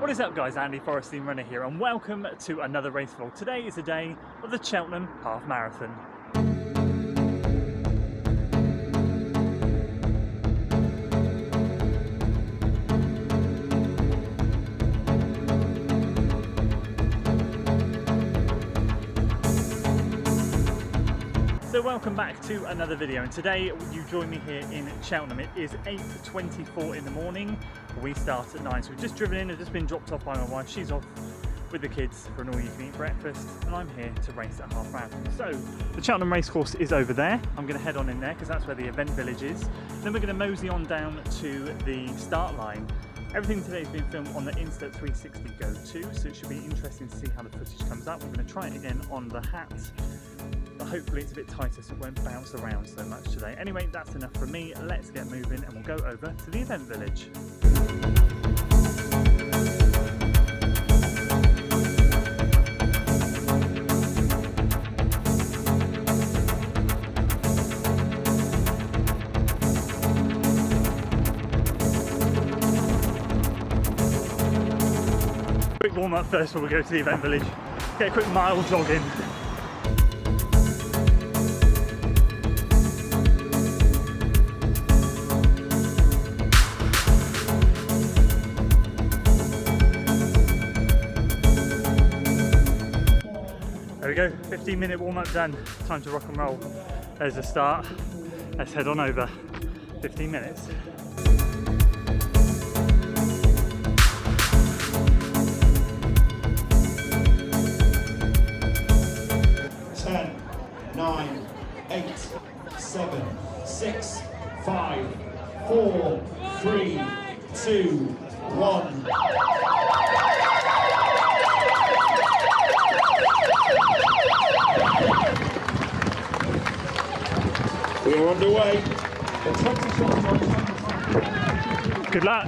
What is up guys, Andy Forrestine Runner here and welcome to another race vlog. Today is the day of the Cheltenham Half Marathon. So welcome back to another video, and today you join me here in Cheltenham. It is 8:24 in the morning. We start at 9, so we've just driven in and just been dropped off by my wife. She's off with the kids for an all-you-can-eat breakfast, and I'm here to race at half marathon. So the Cheltenham racecourse is over there. I'm going to head on in there because that's where the event village is. Then we're going to mosey on down to the start line. Everything today has been filmed on the Insta 360 Go 2, so it should be interesting to see how the footage comes up. We're going to try it again on the hat, but hopefully it's a bit tighter so it won't bounce around so much today. Anyway, that's enough from me. Let's get moving and we'll go over to the event village. Quick warm up first before we go to the event village. Get a quick mile jog in. There we go, 15-minute warm-up done. Time to rock and roll. There's the start. Let's head on over. 15 minutes. Ten, 9, 8, 7, 6, 5, 4, 3, 2, 1. We are underway. Good luck.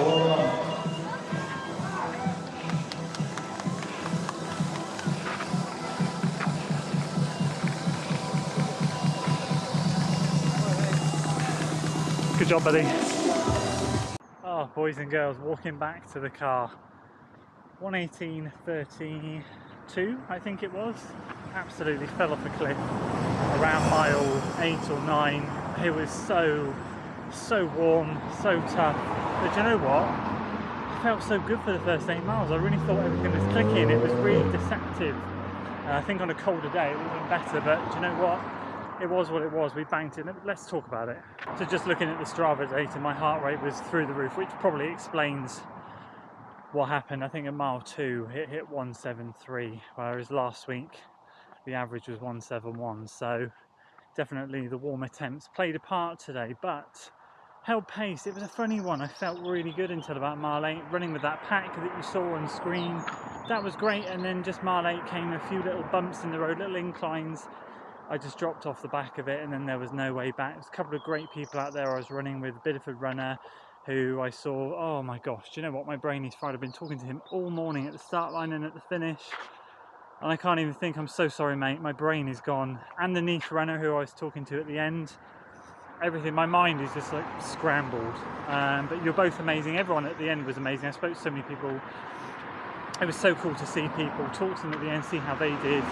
well done. Good job, buddy. Oh, boys and girls, walking back to the car. 1:18:32, I think it was. Absolutely fell off a cliff around mile 8 or 9. It was so warm, so tough. But you know what? I felt so good for the first 8 miles. I really thought everything was clicking. It was really deceptive. I think on a colder day it would have been better, but do you know what? It was what it was. We banked it. Let's talk about it. So just looking at the Strava data, my heart rate was through the roof, which probably explains what happened. I think at mile 2 it hit 173, whereas last week the average was 171. So definitely the warmer temps played a part today, but held pace. It was a funny one. I felt really good until about mile 8, running with that pack that you saw on screen. That was great, and then just mile 8 came a few little bumps in the road, little inclines. I just dropped off the back of it, and then there was no way back. There's a couple of great people out there. I was running with Bideford runner who I saw. Oh my gosh, do you know what? My brain is fried. I've been talking to him all morning at the start line and at the finish, and I can't even think. I'm so sorry, mate. My brain is gone. And the niche runner who I was talking to at the end. Everything, my mind is just like scrambled. But you're both amazing. Everyone at the end was amazing. I spoke to so many people. It was so cool to see people, talk to them at the end, see how they did.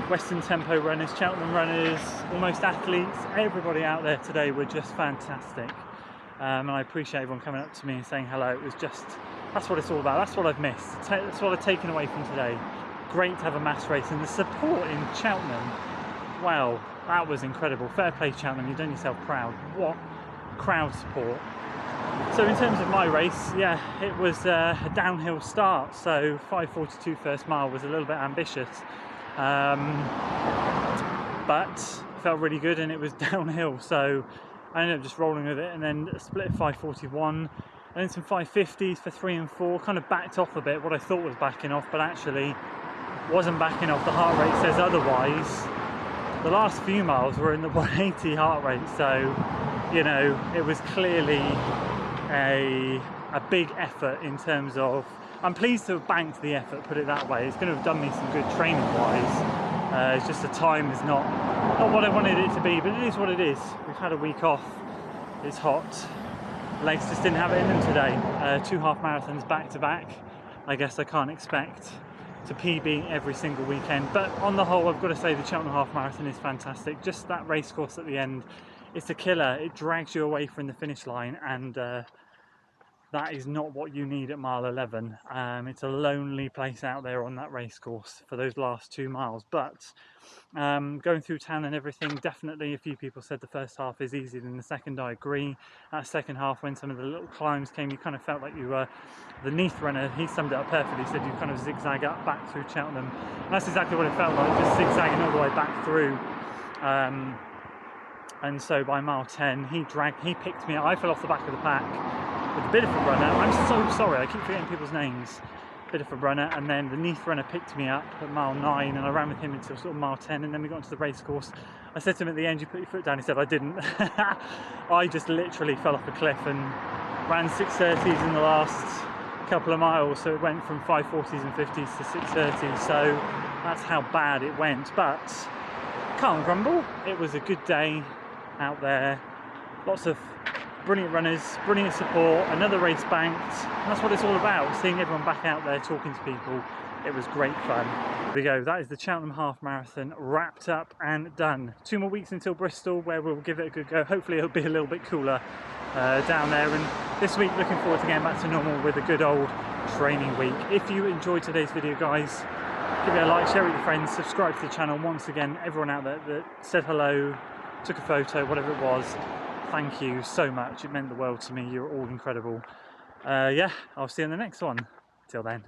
Western Tempo runners, Cheltenham runners, almost athletes, everybody out there today were just fantastic. And I appreciate everyone coming up to me and saying hello. It was just, that's what it's all about. That's what I've missed. That's what I've taken away from today. Great to have a mass race, and the support in Cheltenham, wow, that was incredible. Fair play, Cheltenham, you've done yourself proud. What crowd support. So in terms of my race, yeah, it was a downhill start. So 5:42 first mile was a little bit ambitious. But felt really good, and it was downhill, so I ended up just rolling with it, and then split at 5:41, and then some 5:50s for 3 and 4. Kind of backed off a bit, what I thought was backing off, but actually wasn't backing off. The heart rate says otherwise. The last few miles were in the 180 heart rate, so you know it was clearly a big effort in terms of. I'm pleased to have banked the effort, put it that way. It's going to have done me some good training wise. It's just the time is not what I wanted it to be, but it is what it is. We've had a week off, it's hot, legs just didn't have it in them today. 2 half marathons back to back. I guess I can't expect to PB every single weekend, but on the whole I've got to say the Cheltenham Half Marathon is fantastic. Just that race course at the end, it's a killer. It drags you away from the finish line, and that is not what you need at mile 11. It's a lonely place out there on that race course for those last 2 miles, but going through town and everything, definitely a few people said the first half is easier than the second. I agree. That second half, when some of the little climbs came, you kind of felt like you were the Neath runner. He summed it up perfectly. He said you kind of zigzag up back through Cheltenham, and that's exactly what it felt like, just zigzagging all the way back through. And so by mile 10 he picked me up. I fell off the back of the pack with a Bideford runner. I'm so sorry, I keep forgetting people's names. Bideford runner, and then the Neath runner picked me up at mile 9, and I ran with him until sort of mile 10, and then we got into the race course. I said to him at the end, you put your foot down? He said I didn't. I just literally fell off a cliff and ran 6:30s in the last couple of miles, so it went from 5:40s and 50s to 6:30s, so that's how bad it went. But can't grumble, it was a good day out there, lots of brilliant runners, brilliant support, another race banked. That's what it's all about, seeing everyone back out there talking to people. It was great fun. There we go, that is the Cheltenham Half Marathon wrapped up and done. 2 more weeks until Bristol, where we'll give it a good go. Hopefully it'll be a little bit cooler down there, and this week looking forward to getting back to normal with a good old training week. If you enjoyed today's video, guys, give it a like, share it with your friends, subscribe to the channel. Once again, everyone out there that said hello, took a photo, whatever it was, thank you so much. It meant the world to me. You're all incredible. Yeah, I'll see you in the next one. Till then.